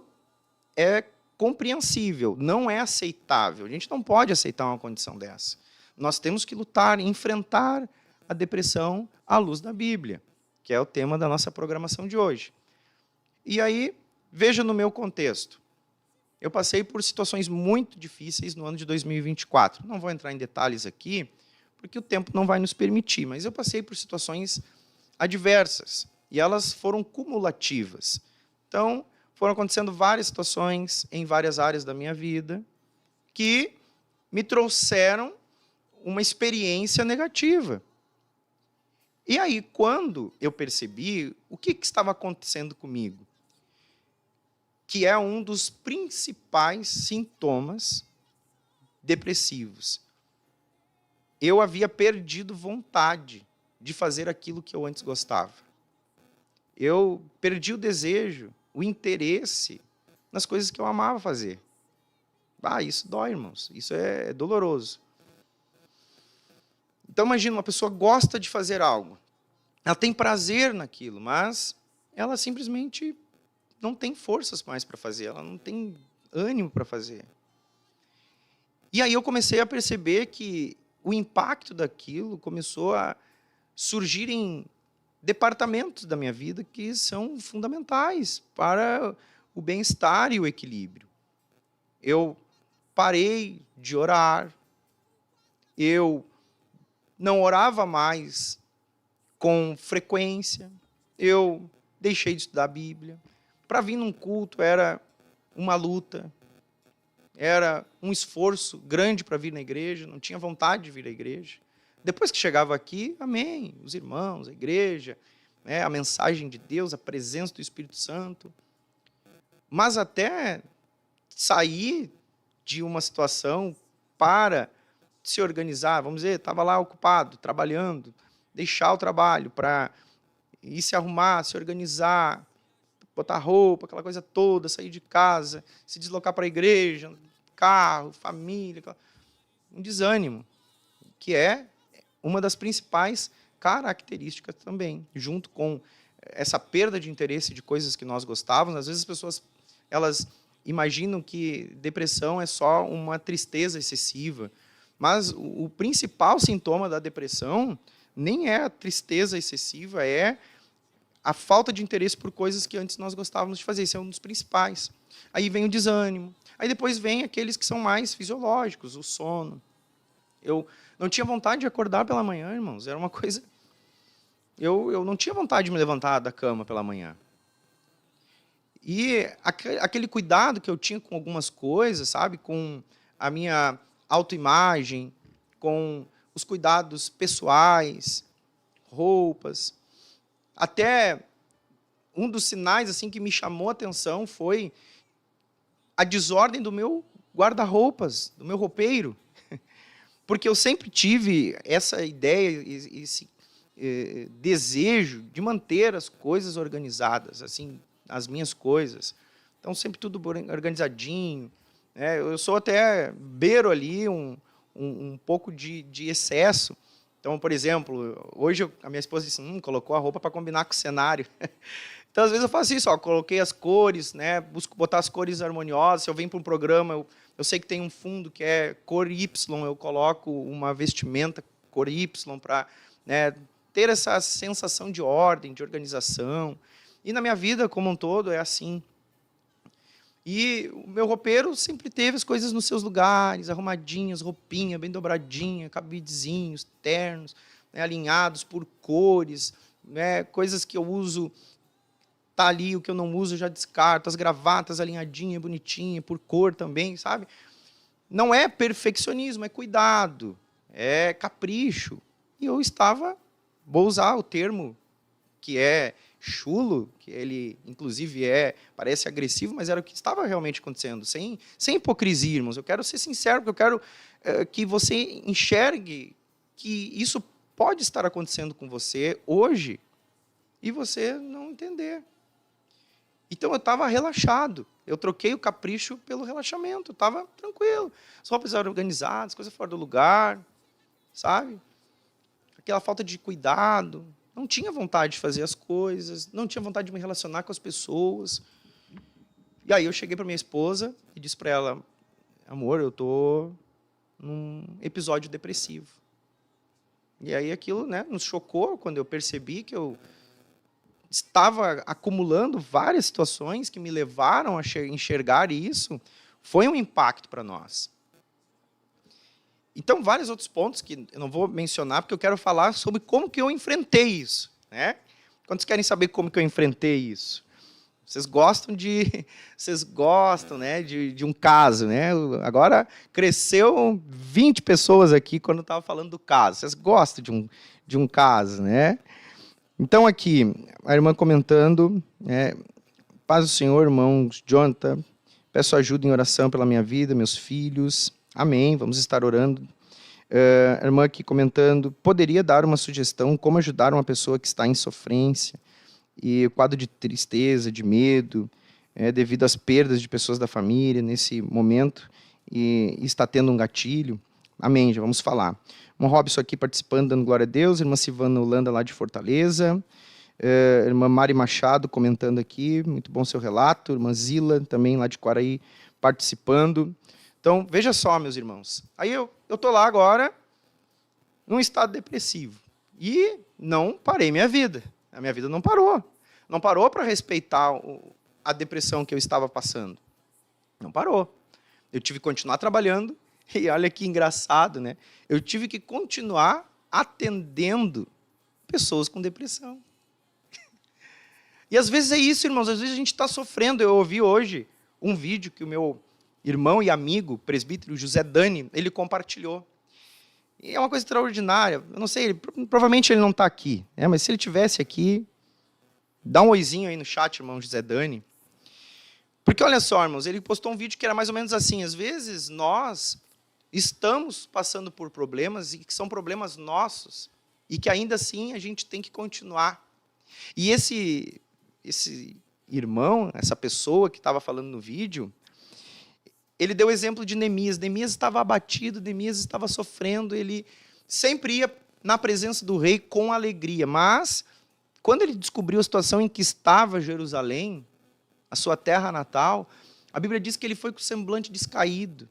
é compreensível, não é aceitável. A gente não pode aceitar uma condição dessa. Nós temos que lutar, enfrentar a depressão à luz da Bíblia, que é o tema da nossa programação de hoje. E aí, veja no meu contexto. Eu passei por situações muito difíceis no ano de 2024. Não vou entrar em detalhes aqui, porque o tempo não vai nos permitir, mas eu passei por situações adversas, e elas foram cumulativas. Então, foram acontecendo várias situações em várias áreas da minha vida que me trouxeram uma experiência negativa. E aí, quando eu percebi o que estava acontecendo comigo, que é um dos principais sintomas depressivos, eu havia perdido vontade de fazer aquilo que eu antes gostava. Eu perdi o desejo, o interesse nas coisas que eu amava fazer. Isso dói, irmãos. Isso é doloroso. Então, imagina, uma pessoa gosta de fazer algo. Ela tem prazer naquilo, mas ela simplesmente não tem forças mais para fazer. Ela não tem ânimo para fazer. E aí eu comecei a perceber que o impacto daquilo começou a surgir em departamentos da minha vida que são fundamentais para o bem-estar e o equilíbrio. Eu parei de orar, eu não orava mais com frequência, eu deixei de estudar a Bíblia. Para vir num culto era uma luta, era um esforço grande para vir na igreja, não tinha vontade de vir à igreja. Depois que chegava aqui, amém, os irmãos, a igreja, né, a mensagem de Deus, a presença do Espírito Santo. Mas até sair de uma situação para se organizar, vamos dizer, estava lá ocupado, trabalhando, deixar o trabalho para ir se arrumar, se organizar, botar roupa, aquela coisa toda, sair de casa, se deslocar para a igreja, carro, família, um desânimo, que é uma das principais característica também, junto com essa perda de interesse de coisas que nós gostávamos. Às vezes as pessoas elas imaginam que depressão é só uma tristeza excessiva, mas o principal sintoma da depressão nem é a tristeza excessiva, é a falta de interesse por coisas que antes nós gostávamos de fazer. Esse é um dos principais. Aí vem o desânimo. Aí depois vem aqueles que são mais fisiológicos, o sono. Eu não tinha vontade de acordar pela manhã, irmãos. Era uma coisa... Eu não tinha vontade de me levantar da cama pela manhã. E aquele cuidado que eu tinha com algumas coisas, sabe? Com a minha autoimagem, com os cuidados pessoais, roupas. Até um dos sinais assim que me chamou a atenção foi a desordem do meu guarda-roupas, do meu roupeiro. Porque eu sempre tive essa ideia, esse desejo de manter as coisas organizadas, assim, as minhas coisas. Então, sempre tudo organizadinho. Eu sou até beiro ali um pouco de excesso. Então, por exemplo, hoje a minha esposa disse, colocou a roupa para combinar com o cenário. Então, às vezes eu faço isso, coloquei as cores, busco botar as cores harmoniosas. Se eu venho para um programa, eu sei que tem um fundo que é cor Y, eu coloco uma vestimenta cor Y para ter essa sensação de ordem, de organização. E na minha vida como um todo é assim. E o meu roupeiro sempre teve as coisas nos seus lugares, arrumadinhas, roupinha, bem dobradinha, cabidezinhos, ternos, alinhados por cores, coisas que eu uso, tá ali, o que eu não uso eu já descarto, as gravatas alinhadinha, bonitinha, por cor também, sabe? Não é perfeccionismo, é cuidado, é capricho. E eu estava, vou usar o termo que é chulo, que ele, inclusive, parece agressivo, mas era o que estava realmente acontecendo, sem hipocrisia, irmãos. Eu quero ser sincero, porque eu quero que você enxergue que isso pode estar acontecendo com você hoje e você não entender. Então, eu estava relaxado. Eu troquei o capricho pelo relaxamento. Eu estava tranquilo. As roupas eram organizadas, coisa fora do lugar, sabe? Aquela falta de cuidado. Não tinha vontade de fazer as coisas, não tinha vontade de me relacionar com as pessoas. E aí eu cheguei para minha esposa e disse para ela, amor, eu estou num episódio depressivo. E aí aquilo nos chocou quando eu percebi que eu estava acumulando várias situações que me levaram a enxergar isso. Foi um impacto para nós. Então, vários outros pontos que eu não vou mencionar, porque eu quero falar sobre como que eu enfrentei isso. Quantos querem saber como que eu enfrentei isso? Vocês gostam de um caso. Agora, cresceu 20 pessoas aqui quando eu estava falando do caso. Vocês gostam de um caso. Então, aqui, a irmã comentando, paz do Senhor, irmãos, Jonathan, peço ajuda em oração pela minha vida, meus filhos. Amém, vamos estar orando. A irmã aqui comentando, poderia dar uma sugestão como ajudar uma pessoa que está em sofrência e quadro de tristeza, de medo, devido às perdas de pessoas da família nesse momento e está tendo um gatilho? Amém, já vamos falar. Irmão Robson aqui participando, dando glória a Deus. Irmã Silvana Holanda, lá de Fortaleza. Irmã Mari Machado comentando aqui, muito bom seu relato. Irmã Zila, também lá de Quaraí, participando. Então, veja só, meus irmãos. Aí eu estou lá agora, num estado depressivo. E não parei minha vida. A minha vida não parou. Não parou para respeitar a depressão que eu estava passando. Não parou. Eu tive que continuar trabalhando. E olha que engraçado, Eu tive que continuar atendendo pessoas com depressão. E às vezes é isso, irmãos. Às vezes a gente está sofrendo. Eu ouvi hoje um vídeo que o meu irmão e amigo, presbítero José Dani, ele compartilhou. E é uma coisa extraordinária. Eu não sei, provavelmente ele não está aqui, mas se ele estivesse aqui, dá um oizinho aí no chat, irmão José Dani. Porque olha só, irmãos, ele postou um vídeo que era mais ou menos assim, às vezes nós estamos passando por problemas e que são problemas nossos e que ainda assim a gente tem que continuar. E esse irmão, essa pessoa que estava falando no vídeo, ele deu o exemplo de Neemias. Neemias estava abatido, Neemias estava sofrendo, ele sempre ia na presença do rei com alegria. Mas, quando ele descobriu a situação em que estava Jerusalém, a sua terra natal, a Bíblia diz que ele foi com o semblante descaído.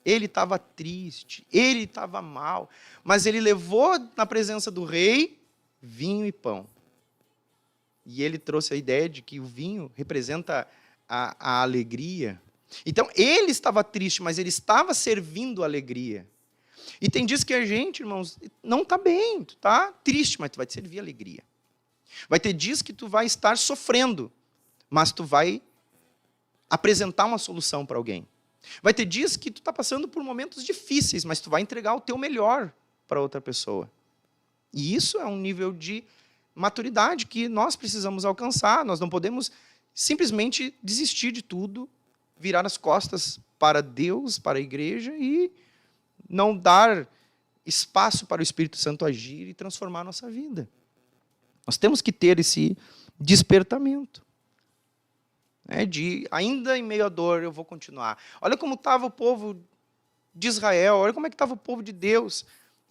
Ele estava triste, ele estava mal, mas ele levou na presença do rei vinho e pão. E ele trouxe a ideia de que o vinho representa a alegria. Então, ele estava triste, mas ele estava servindo a alegria. E tem dias que a gente, irmãos, não está bem, tu está triste, mas tu vai te servir alegria. Vai ter dias que tu vai estar sofrendo, mas tu vai apresentar uma solução para alguém. Vai ter dias que tu está passando por momentos difíceis, mas tu vai entregar o teu melhor para outra pessoa. E isso é um nível de maturidade que nós precisamos alcançar. Nós não podemos simplesmente desistir de tudo, virar as costas para Deus, para a igreja e não dar espaço para o Espírito Santo agir e transformar a nossa vida. Nós temos que ter esse despertamento. Ainda em meio à dor, eu vou continuar. Olha como estava o povo de Israel, olha como é que estava o povo de Deus.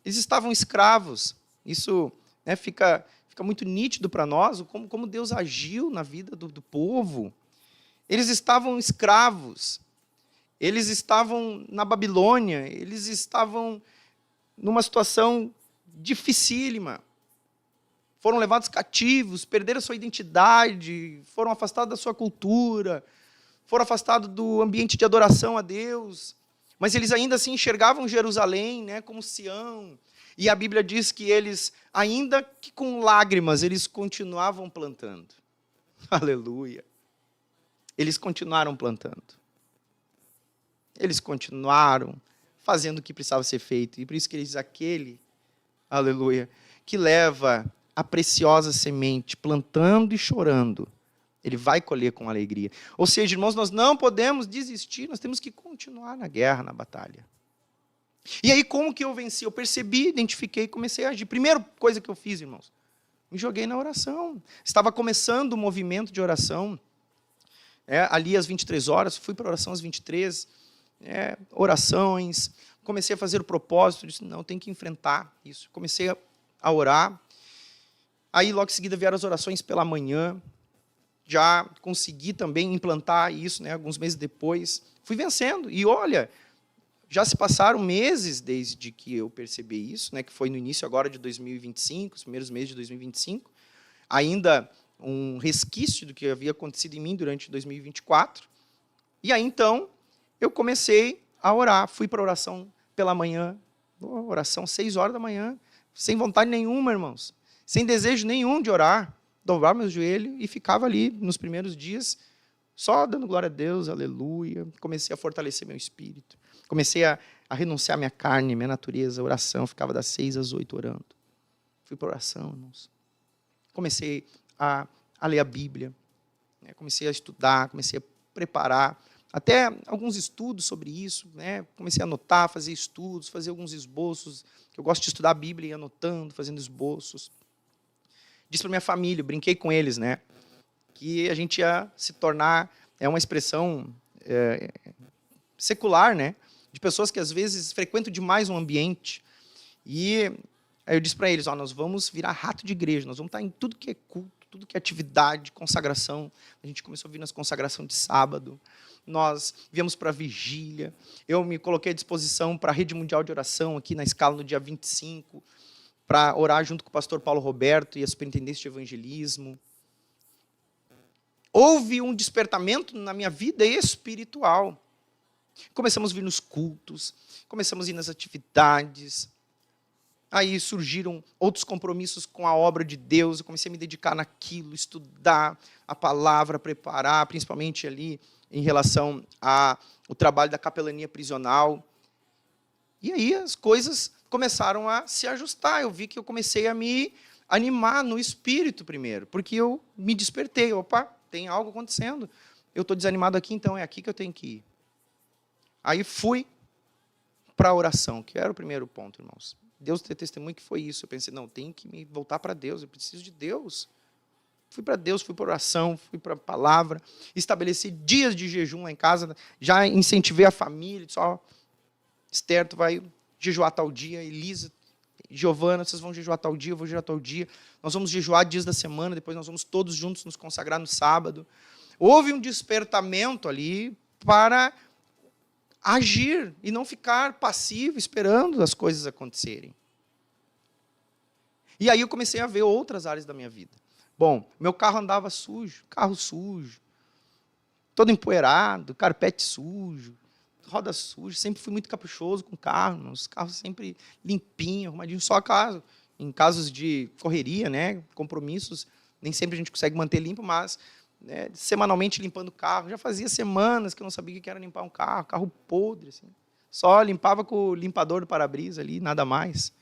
Eles estavam escravos. Isso fica muito nítido para nós, como Deus agiu na vida do povo. Eles estavam escravos, eles estavam na Babilônia, eles estavam numa situação dificílima. Foram levados cativos, perderam a sua identidade, foram afastados da sua cultura, foram afastados do ambiente de adoração a Deus. Mas eles ainda assim enxergavam Jerusalém, como Sião. E a Bíblia diz que eles, ainda que com lágrimas, eles continuavam plantando. Aleluia. Eles continuaram plantando. Eles continuaram fazendo o que precisava ser feito. E por isso que eles, aleluia, que leva a preciosa semente, plantando e chorando, ele vai colher com alegria. Ou seja, irmãos, nós não podemos desistir, nós temos que continuar na guerra, na batalha. E aí, como que eu venci? Eu percebi, identifiquei, comecei a agir. Primeira coisa que eu fiz, irmãos, me joguei na oração. Estava começando o movimento de oração, ali às 23 horas, fui para a oração às 23, orações, comecei a fazer o propósito, disse, não, tem que enfrentar isso. Comecei a orar. Aí, logo em seguida, vieram as orações pela manhã. Já consegui também implantar isso, alguns meses depois. Fui vencendo. E, olha, já se passaram meses desde que eu percebi isso, que foi no início agora de 2025, os primeiros meses de 2025. Ainda um resquício do que havia acontecido em mim durante 2024. E aí, então, eu comecei a orar. Fui para a oração pela manhã. Oração 6 horas da manhã. Sem vontade nenhuma, irmãos. Sem desejo nenhum de orar, dobrar meu joelho e ficava ali nos primeiros dias, só dando glória a Deus, aleluia. Comecei a fortalecer meu espírito. Comecei a renunciar à minha carne, minha natureza, oração. Ficava das 6 às 8 orando. Fui para oração, irmãos. Comecei a ler a Bíblia. Comecei a estudar, comecei a preparar. Até alguns estudos sobre isso. Comecei a anotar, fazer estudos, fazer alguns esboços. Eu gosto de estudar a Bíblia e ir anotando, fazendo esboços. Disse para minha família, brinquei com eles, que a gente ia se tornar, uma expressão secular, de pessoas que às vezes frequentam demais um ambiente. E aí eu disse para eles, nós vamos virar rato de igreja, nós vamos estar em tudo que é culto, tudo que é atividade, consagração. A gente começou a vir nas consagrações de sábado, nós viemos para a vigília, eu me coloquei à disposição para a Rede Mundial de Oração, aqui na escala no dia 25, para orar junto com o pastor Paulo Roberto e a superintendência de evangelismo. Houve um despertamento na minha vida espiritual. Começamos a vir nos cultos, começamos a ir nas atividades. Aí surgiram outros compromissos com a obra de Deus. Eu comecei a me dedicar naquilo, estudar a palavra, preparar, principalmente ali em relação ao trabalho da capelania prisional. E aí as coisas começaram a se ajustar. Eu vi que eu comecei a me animar no espírito primeiro, porque eu me despertei. Opa, tem algo acontecendo. Eu estou desanimado aqui, então é aqui que eu tenho que ir. Aí fui para a oração, que era o primeiro ponto, irmãos. Deus tem testemunho que foi isso. Eu pensei, não, tenho que me voltar para Deus, eu preciso de Deus. Fui para Deus, fui para oração, fui para a palavra, estabeleci dias de jejum lá em casa, já incentivei a família, disse, Esther, tu vai jejuar tal dia, Elisa, Giovana, vocês vão jejuar tal dia, eu vou jejuar tal dia. Nós vamos jejuar dias da semana, depois nós vamos todos juntos nos consagrar no sábado. Houve um despertamento ali para agir e não ficar passivo esperando as coisas acontecerem. E aí eu comecei a ver outras áreas da minha vida. Bom, meu carro andava sujo, carro sujo, todo empoeirado, carpete sujo, roda suja, sempre fui muito caprichoso com o carro, os carros sempre limpinhos, arrumadinhos, só caso, em casos de correria, né, compromissos, nem sempre a gente consegue manter limpo, mas né, semanalmente limpando o carro, já fazia semanas que eu não sabia o que era limpar um carro podre, assim. Só limpava com o limpador do para-brisa ali, nada mais.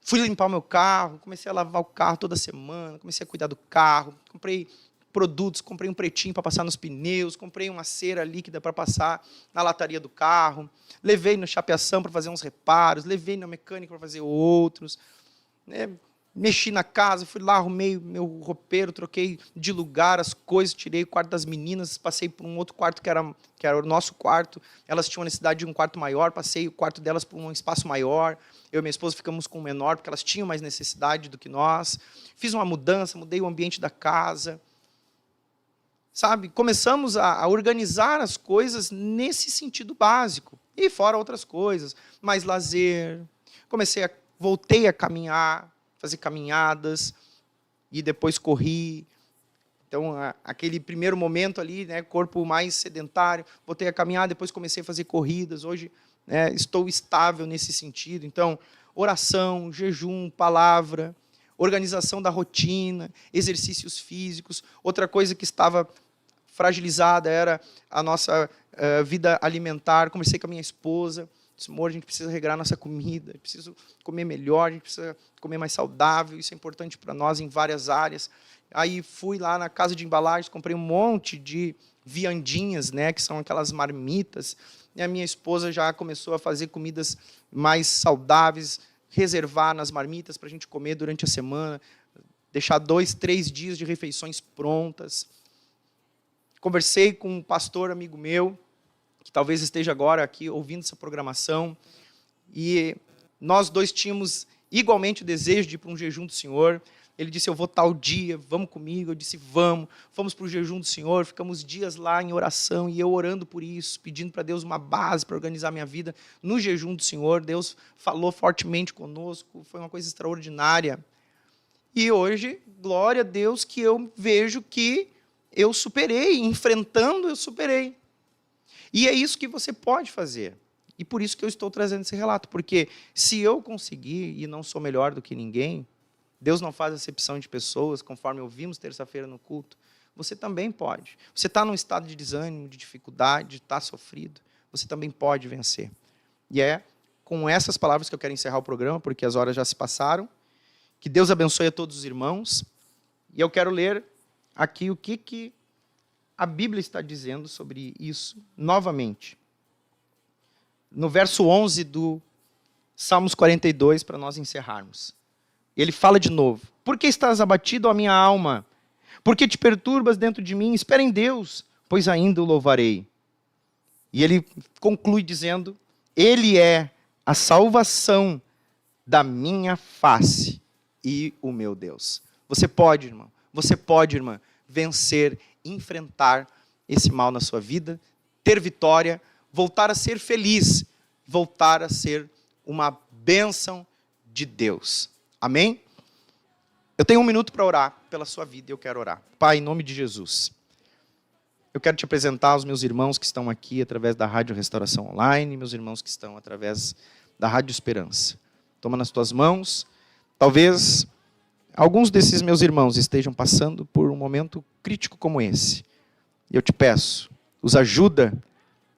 Fui limpar o meu carro, comecei a lavar o carro toda semana, comecei a cuidar do carro, comprei produtos, comprei um pretinho para passar nos pneus, comprei uma cera líquida para passar na lataria do carro, levei no chapeação para fazer uns reparos, levei na mecânica para fazer outros, né? Mexi na casa, fui lá, arrumei meu roupeiro, troquei de lugar as coisas, tirei o quarto das meninas, passei por um outro quarto que era o nosso quarto, elas tinham necessidade de um quarto maior, passei o quarto delas por um espaço maior, eu e minha esposa ficamos com o menor, porque elas tinham mais necessidade do que nós, fiz uma mudança, mudei o ambiente da casa, sabe? Começamos a organizar as coisas nesse sentido básico, e fora outras coisas, mais lazer, voltei a caminhar, fazer caminhadas, e depois corri. Então, aquele primeiro momento ali, né, corpo mais sedentário, voltei a caminhar, depois comecei a fazer corridas. Hoje, né, estou estável nesse sentido. Então, oração, jejum, palavra, organização da rotina, exercícios físicos. Outra coisa que estava fragilizada era a nossa vida alimentar. Conversei com a minha esposa. Disse, amor, a gente precisa regrar nossa comida, preciso comer melhor, a gente precisa comer mais saudável, isso é importante para nós em várias áreas. Aí fui lá na casa de embalagens, comprei um monte de viandinhas, né, que são aquelas marmitas, e a minha esposa já começou a fazer comidas mais saudáveis, reservar nas marmitas para a gente comer durante a semana, deixar 2, 3 dias de refeições prontas. Conversei com um pastor amigo meu, que talvez esteja agora aqui ouvindo essa programação, e nós dois tínhamos igualmente o desejo de ir para um jejum do Senhor. Ele disse, eu vou tal dia, vamos comigo. Eu disse, vamos. Fomos para o jejum do Senhor, ficamos dias lá em oração, e eu orando por isso, pedindo para Deus uma base para organizar minha vida no jejum do Senhor. Deus falou fortemente conosco, foi uma coisa extraordinária. E hoje, glória a Deus, que eu vejo que eu superei, enfrentando, eu superei. E é isso que você pode fazer. E por isso que eu estou trazendo esse relato. Porque se eu conseguir, e não sou melhor do que ninguém, Deus não faz acepção de pessoas, conforme ouvimos terça-feira no culto, você também pode. Você está num estado de desânimo, de dificuldade, está sofrido, você também pode vencer. E é com essas palavras que eu quero encerrar o programa, porque as horas já se passaram. Que Deus abençoe a todos os irmãos. E eu quero ler aqui o que a Bíblia está dizendo sobre isso novamente. No verso 11 do Salmos 42, para nós encerrarmos. Ele fala de novo. Por que estás abatido, ó minha alma? Por que te perturbas dentro de mim? Espera em Deus, pois ainda o louvarei. E ele conclui dizendo, ele é a salvação da minha face e o meu Deus. Você pode, irmão, você pode, irmã, vencer, enfrentar esse mal na sua vida, ter vitória, voltar a ser feliz, voltar a ser uma bênção de Deus. Amém? Eu tenho 1 minuto para orar pela sua vida e eu quero orar. Pai, em nome de Jesus, eu quero te apresentar os meus irmãos que estão aqui através da Rádio Restauração Online, meus irmãos que estão através da Rádio Esperança. Toma nas tuas mãos. Talvez alguns desses meus irmãos estejam passando por um momento crítico como esse. E eu te peço, os ajuda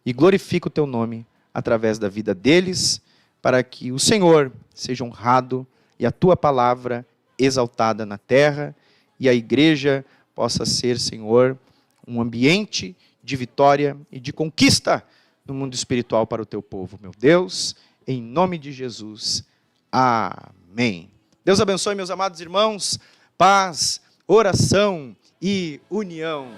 e glorifica o teu nome através da vida deles, para que o Senhor seja honrado e a tua palavra exaltada na terra, e a igreja possa ser, Senhor, um ambiente de vitória e de conquista no mundo espiritual para o teu povo, meu Deus, em nome de Jesus. Amém. Deus abençoe, meus amados irmãos, paz, oração e união.